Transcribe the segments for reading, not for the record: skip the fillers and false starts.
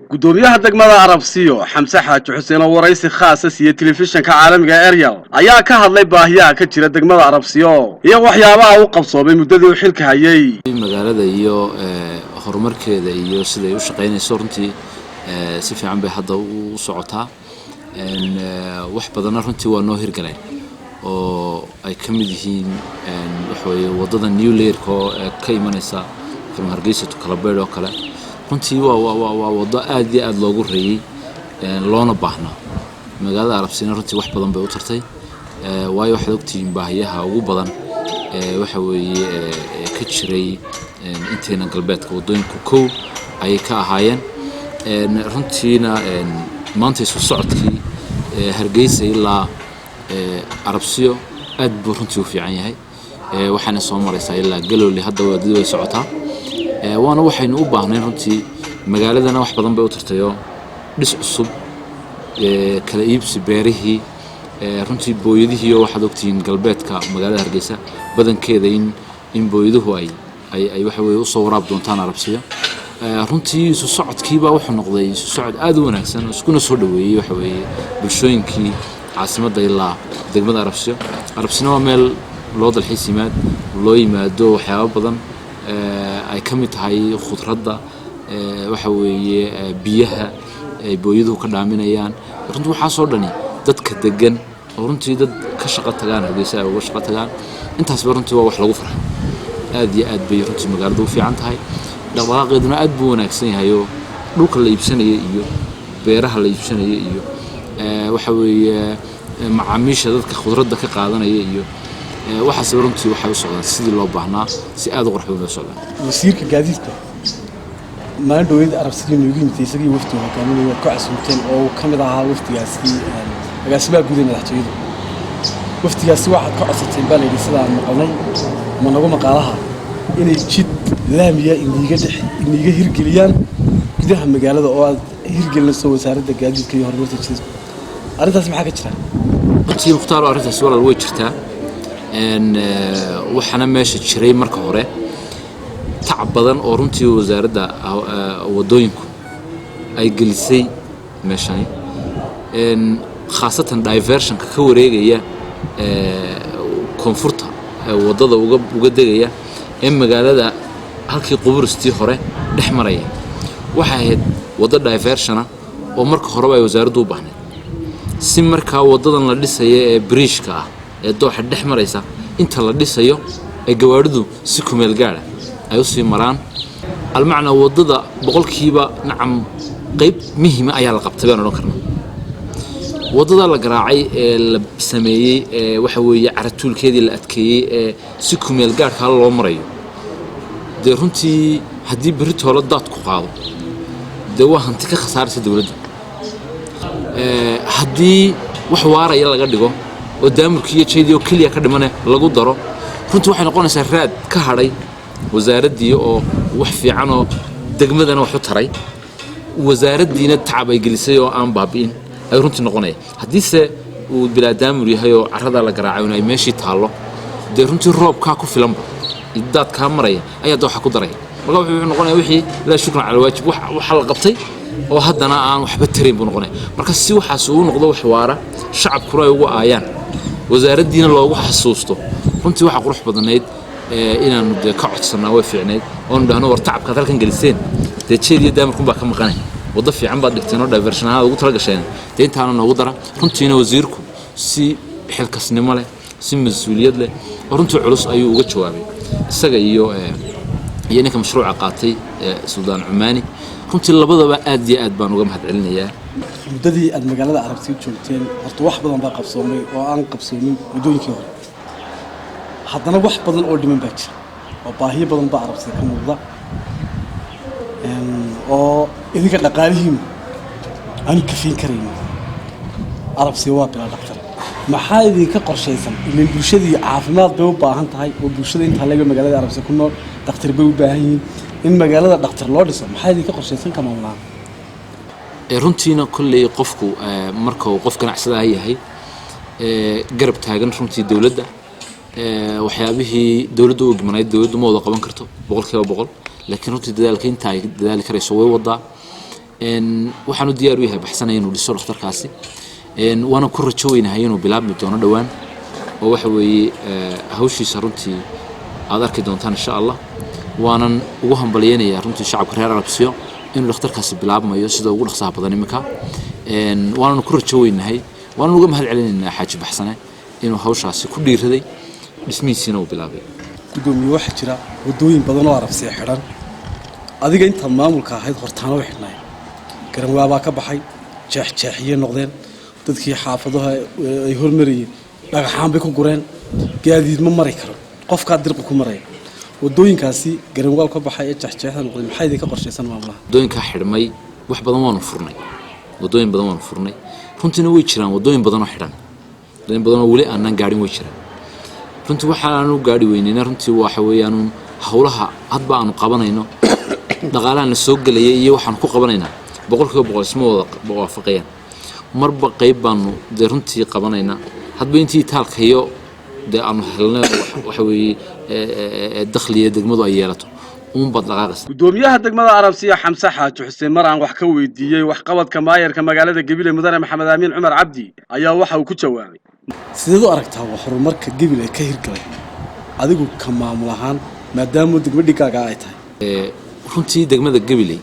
gudoomiyaha degmada Arabsiyo Xamse Xaaji Xuseen oo waraysi khaas ah siiyay telefishinka caalamiga Ariel ayaa ka hadlay baahiyaha ka jira degmada Arabsiyo iyo waxyaabaha uu qabsoomay muddadii uu xilka hayay magaalada iyo horumarkeeda iyo sida ay u shaqeynayso runtii si fiican bay hadda u socotaa wax badan runtii waa noo hirgalay oo ay ka mid yihiin wax weeye wadada New Lairko ka imanaysa from Hargeysa to Kalabeed oo kale runtii waa wada aad iyo aad loogu reeyay loona baahna magaalada Arabsiina runtii wax badan bay u tartay waayo waxa ogtiin baahiyaha ugu badan waxa weeye ka jiray inteena galbeedka wadooyinku koow ay ka ahaayeen runtiina maanta soo socodkii Hargeysa ilaa Arabsiyo aad buu runtii u fiican yahay waxaana soo maraysaa ilaa Galowli hadda wadadu way socotaa waana waxaynu u baahnay runtii magaaladana wax badan bay u tartayo dhis cusub kala iibsi beerihii runtii booyadihii waxa ogtiin galbeedka magaalada Hargeysa badankeeda in booyaduhu ay waxa weeye u soo waraab doontaan Arabsiyo runtii soo socodkiiba wuxuu noqday soo socod aad u wanaagsan iskuna soo dhaweeyay waxa weeye bulshooyinkii caasimadda ilaa degmada Arabsiyo waa meel loo dalxiis loo yimaado waxyaabo badan ay ka mid tahay khudradda waxa weeye biyaha ay booyaduhu ka dhaaminayaan runtii waxa soo dhani dadka degan oo runtii dad ka shaqo tagaan Hargeysa uga shaqo tagaan intaas runtii waa wax lagu farxo aad iyo aad bay runtii magaaladu u fiican tahay dhaqaaqeeduna aad buu wanaagsan yahay oo dhulka la iibsanayo iyo beeraha la iibsanayo iyo waxa weeye macaamiisha dadka khudradda ka qaadanaya iyo waxaas runtii waxa u socdaan sidii loo baahnaa si aad u qurux badan u socdaan wasiirka gaadiidka ma dhawid Arabsiyo nuugu intay isagii wafti hogaaminaya ka casuumteen oo kamid ahaa waftigaasi agaasimaha guud ee madaxtooyada waftigaasi waxa ka codsateen baa leeyahay sida aan maqalnay ma nagu maqaalaha inay jid laamiya iniga hirgeliyaan gudaha magaalada oo aad hirgelinayso wasaaradda gaadiidka iyo horumarka jidadka arintaas maxaa ka jira runtii muxtaar arintaas walaal way jirtaa waxana meesha jiray marka hore tacab badan oo runtii wasaaradda wadooyinku ay gelisay meeshan khaasatan diversionka ka wareegaya koonfurta wadada uga degaya magaalada halkii quburistii hore dhex maraya waxa ahayd wada diversiona oo marka hore ay wasaaraddu u baahnay si marka wadadan la dhisayo ee bridge-ka ah ee dooxa dhex maraysa inta la dhisayo ay gawaaridu si ku meel gaar ay u sii maraan almacna wadada boqolkiiba nacam qayb muhiim ah ayaa la qabtay baan oran karnaa wadada la garaacay ee la sameeyay waxa weeye caratuulkeedii la adkeeyay ee si ku meel gaarka loo marayo de runtii hadii beritoolo daad ku qaado de waa hanti ka khasaaraysa dawladda hadii wax waaraya laga dhigo oo daamurkiyo jeediyo kaliya ka dhimanay lagu daro runtii waxay noqonaysaa raad ka hadhay wasaaradii oo wax fiican oo degmadana wax u taray wasaaraddiina tacab ay gelisay oo aan baabi'in ay runtii noqonaya hadiise uu bilaa daamur yahay oo carrada la garaacay oo ay meeshii taalo de runtii roobka ku filan daad ka maraya ayaa waxa ku daray marka wuxuu noqonayaa wixii la shukran cala waajib waxa la qabtay oo haddana aan waxba tarin buu noqonay marka si waxaas uu noqdo wax waara shacabkuna ay ugu aayaan wasaaraddiina loogu xasuusto runtii waxa qurux badanayd inaanu ka codsanaa way fiicneed oo dhahno war tacabka halkan geliseen jeediyo daamarku baa ka maqanay wada fiican baad dhigteen oo diversionada ugu tala gasheen intaana noogu dara runtiina wasiirku si xilkasnimo leh si mas'uuliyad leh runtii culus ayuu uga jawaabay isaga iyo ninka mashruuca qaatay Suldaan Cumaani runtii labadaba aad iyo aad baan uga mahadcelinayaa muddadii aad magaalada Arabsiyo joogteen horta wax badan baa qabsoomay oo aan qabsoomin muddooyinkii hore haddana wax badan oo dhiman baa jira oo baahiyo badan baa Arabsiyo ka muuqda oo idinka dhaqaalihiina aan kafin karin Arabsiyo waa bila dhaqtar maxaa idinka qorshaysan in bulshadii caafimaad bay u baahan tahay oo bulshada inta laga magaalada Arabsiyo ku nool dhaqtar bay u baahan yihiin in magaalada dhaqtar loo dhiso maxaa idinka qorshaysan kama walaal runtiina kulli qofku marka uu qof ganacsada yahay garab taagan runtii dawladda waxyaabihii dawladdu u gmanay dawladdu ma wada qaban karto 100% laakiin runtii dadaalka inta ay dadaal karayso way wada waxaanu diyaar u yahay baxsanay inuu dhiso dhakhtarkaasi waana ku rajo weynahay inuu bilaabmi doono dhawaan oo waxa weeye hawshiisa runtii aad arki doontaan insha Allah waanan ugu hambalyeynaya runtii shacabka reer Arabsiyo inuu dhakhtarkaasi bilaabmayo sida ugu dhaqsaha badan imika waanan ku rajo weynahay waanan uga mahad celinaynaa xaaji baxsanay inuu hawshaasi ku dhiiraday dhismihiisina uu bilaabay gudoomiye waxa jira wadooyin badan oo Arabsiyo xiran adiga inta maamulka ahayd hortaano wixnay garan waaba ka baxay jeexjeexiye noqdeen dadkii xaafadaha ay hormariyeen dhagaxaan bay ku gureen gaadiid ma mari karo qofka dirqi ku maray wadooyinkaasi garan waal ka baxay jeexjeexan noqdeen maxay idin ka qorshaysan maamulaha wadooyinka xidhmay wax badan waanu furnay wadooyin badan waanu furnay runtiina way jiraan wadooyin badan oo xidhan wadooyin badan oo wali aanan gaarin way jiraan runtii waxaanu gaari weynayna runtii waxa weeyaan hawlaha hadba aanu qabanayno dhaqaalahan la soo galay iyo waxaan ku qabanaynaa boqolkiiba isma wada waafaqayaan marba qayb baanu runtii qabanaynaa hadba intii taalkayo aanu helnay waxa weeye dakhliga degmadu ay yeelato bad dhaqaaqaysa gudoomiyaha degmada Arabsiyo Xamse Xaaji Xuseen mar aan wax ka weydiiyay wax qabadka maayarka magaalada Gabiley Mudane Maxamed Amiin Cumar Cabdi ayaa waxa uu ku jawaabay sidoo aragtaa wax horumarka Gabiley ka hirgalay adigu ka maamul ahaan maadaama degmadhigaaga ay tahay runtii degmada Gabiley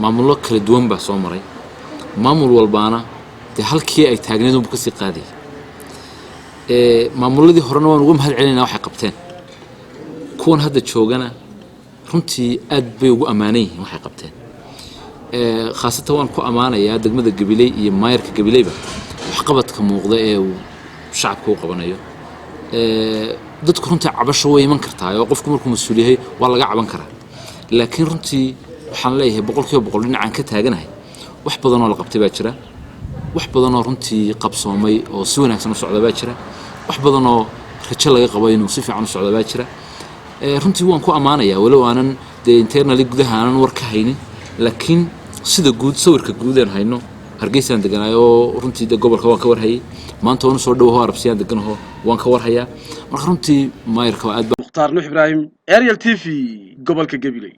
maamullo kala duwan baa soo maray maamul walbaana halkii ay taagneed uu ka sii qaaday maamuladii horena waan uga mahad celinaynaa waxay qabteen kuwan hadda joogana runtii aad bay ugu ammaanay waxay qabteen khaasatan waan ku ammaanayaa degmada Gabiley iyo maayarka Gabileyba wax qabadka muuqda ee shacabku u qabanayo dadku runtii cabasho way iman kartaa oo qofku markuu mas'uul yahay waa laga caban karaa laakiin runtii waxaan leeyahay boqolkiiba boqol dhinacaan ka taaganahay wax badan oo la qabtay baa jira wax badan oo runtii qabsoomay oo si wanaagsan u socda baa jira wax badan oo rajo laga qabo inuu si fiican u socdo baa jira runtii waan ku ammaanayaa walow aanan internally gudaha aanan war ka haynin laakiin sida guud sawirka guud aan hayno Hargeysa deganayo runtii gobolka waan ka war hayay maanta oo soo dhawaho Arabsiyo deganaho waan ka war hayaa marka runtii maayarka aad Mukhtaar Nuux Ibraahim Ariel TV gobolka Gabiley